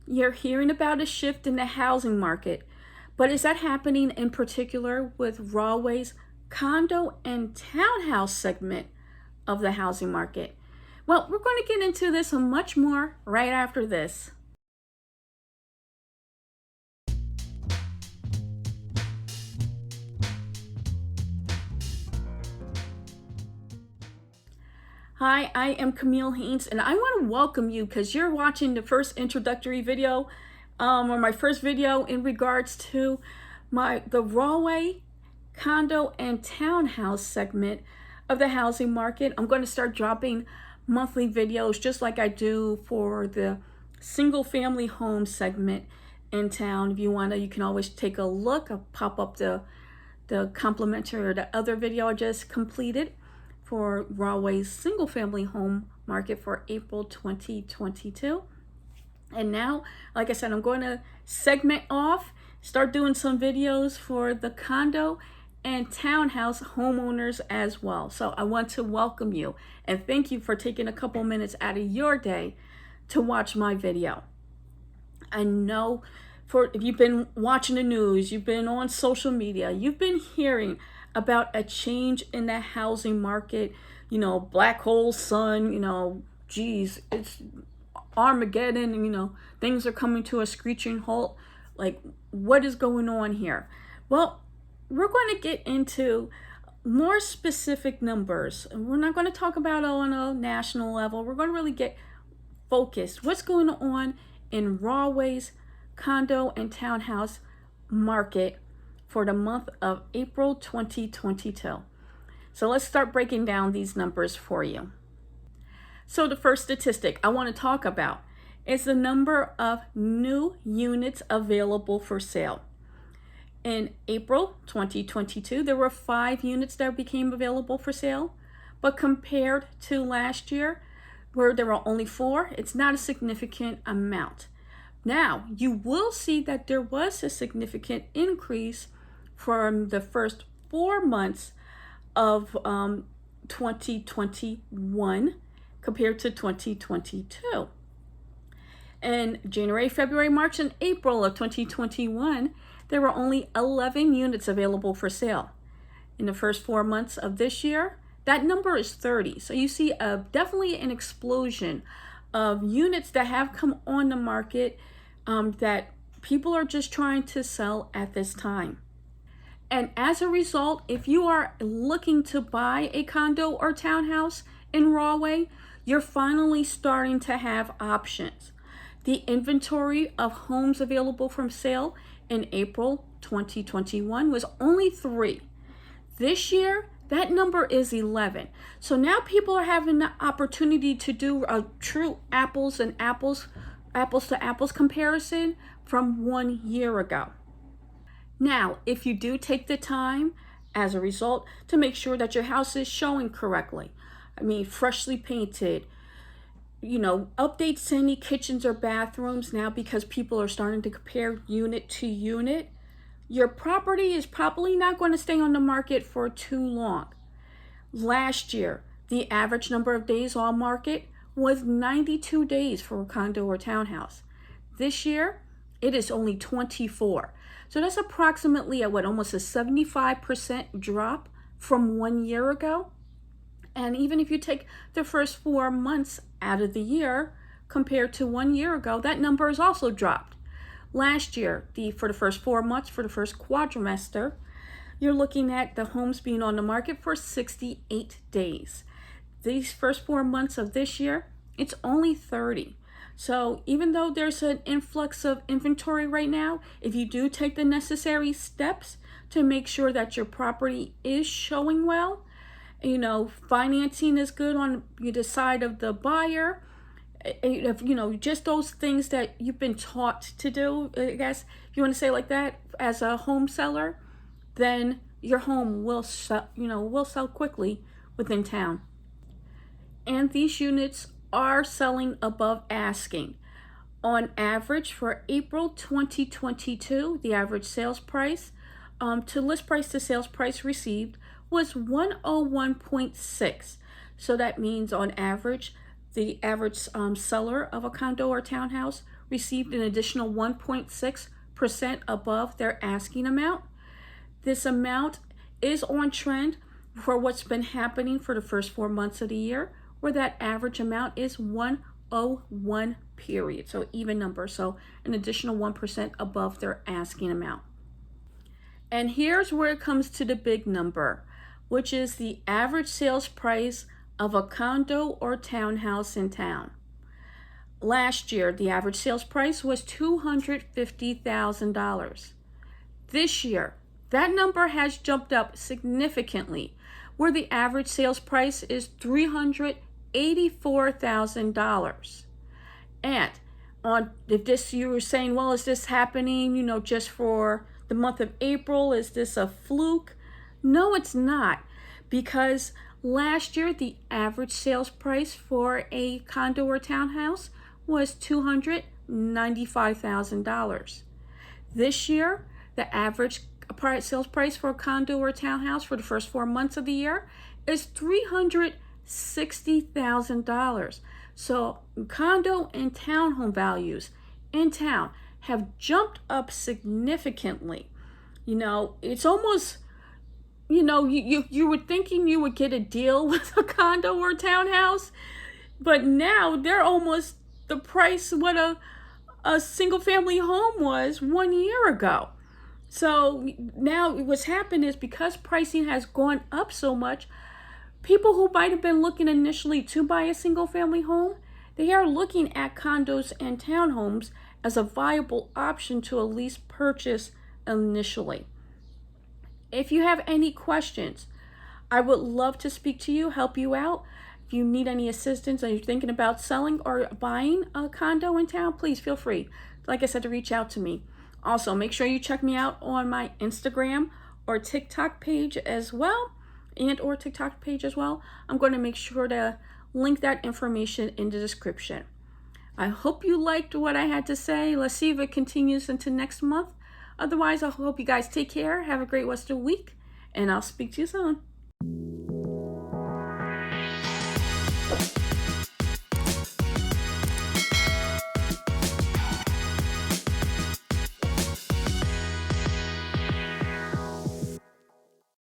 You're hearing about a shift in the housing market, but is that happening in particular with Rahway's condo and townhouse segment of the housing market? Well, we're going to get into this and much more right after this. Hi, I am Camille Haynes, and I want to welcome you because you're watching the first introductory video, or my first video in regards to the Rahway condo and townhouse segment of the housing market. I'm going to start dropping monthly videos just like I do for the single family home segment in town. If you want to, you can always take a look. I'll pop up the complimentary or the other video I just completed for Rahway's single family home market for April 2022. And now, like I said, I'm going to segment off, start doing some videos for the condo and townhouse homeowners as well. So I want to welcome you and thank you for taking a couple minutes out of your day to watch my video. I know if you've been watching the news, you've been on social media, you've been hearing about a change in the housing market, black hole sun, geez, it's Armageddon, and things are coming to a screeching halt. Like, what is going on here? Well, we're going to get into more specific numbers. We're not going to talk about it on a national level. We're going to really get focused. What's going on in Rahway's condo and townhouse market for the month of April 2022. So let's start breaking down these numbers for you. So the first statistic I want to talk about is the number of new units available for sale. In April 2022, there were 5 units that became available for sale, but compared to last year, where there were only 4, it's not a significant amount. Now, you will see that there was a significant increase from the first 4 months of 2021 compared to 2022. In January, February, March, and April of 2021, there were only 11 units available for sale. In the first 4 months of this year, that number is 30. So you see definitely an explosion of units that have come on the market that people are just trying to sell at this time. And as a result, if you are looking to buy a condo or townhouse in Rahway, you're finally starting to have options. The inventory of homes available for sale in April 2021 was only 3. This year, that number is 11. So now people are having the opportunity to do a true apples to apples comparison from 1 year ago. Now, if you do take the time as a result to make sure that your house is showing correctly, freshly painted, update any kitchens or bathrooms now because people are starting to compare unit to unit, your property is probably not going to stay on the market for too long. Last year, the average number of days on market was 92 days for a condo or townhouse. This year, it is only 24. So that's approximately almost a 75% drop from 1 year ago. And even if you take the first 4 months out of the year compared to 1 year ago, that number has also dropped. Last year, for the first 4 months, for the first quadrimester, you're looking at the homes being on the market for 68 days. These first 4 months of this year, it's only 30. So even though there's an influx of inventory right now, if you do take the necessary steps to make sure that your property is showing well, financing is good on the side of the buyer, just those things that you've been taught to do, I guess, if you want to say like that, as a home seller, then your home will sell quickly within town. And these units are selling above asking. On average, for April 2022, the average sales price to list price to sales price received was 101.6. So that means on average, the average seller of a condo or townhouse received an additional 1.6% above their asking amount. This amount is on trend for what's been happening for the first 4 months of the year, where that average amount is 101 period, so even number, so an additional 1% above their asking amount. And here's where it comes to the big number, which is the average sales price of a condo or townhouse in town. Last year, the average sales price was $250,000. This year, that number has jumped up significantly, where the average sales price is $384,000. And if this, you were saying, well, is this happening, just for the month of April? Is this a fluke? No, it's not, because last year the average sales price for a condo or townhouse was $295,000. This year, the average sales price for a condo or townhouse for the first 4 months of the year is $360,000. So condo and townhome values in town have jumped up significantly. It's almost, you were thinking you would get a deal with a condo or townhouse, but now they're almost the price what a single family home was 1 year ago. So now what's happened is, because pricing has gone up so much, people who might have been looking initially to buy a single family home, they are looking at condos and townhomes as a viable option to at least purchase initially. If you have any questions, I would love to speak to you, help you out. If you need any assistance and you're thinking about selling or buying a condo in town, please feel free, like I said, to reach out to me. Also, make sure you check me out on my Instagram or TikTok page as well, I'm going to make sure to link that information in the description. I hope you liked what I had to say. Let's see if it continues into next month. Otherwise, I hope you guys take care. Have a great rest of the week, and I'll speak to you soon.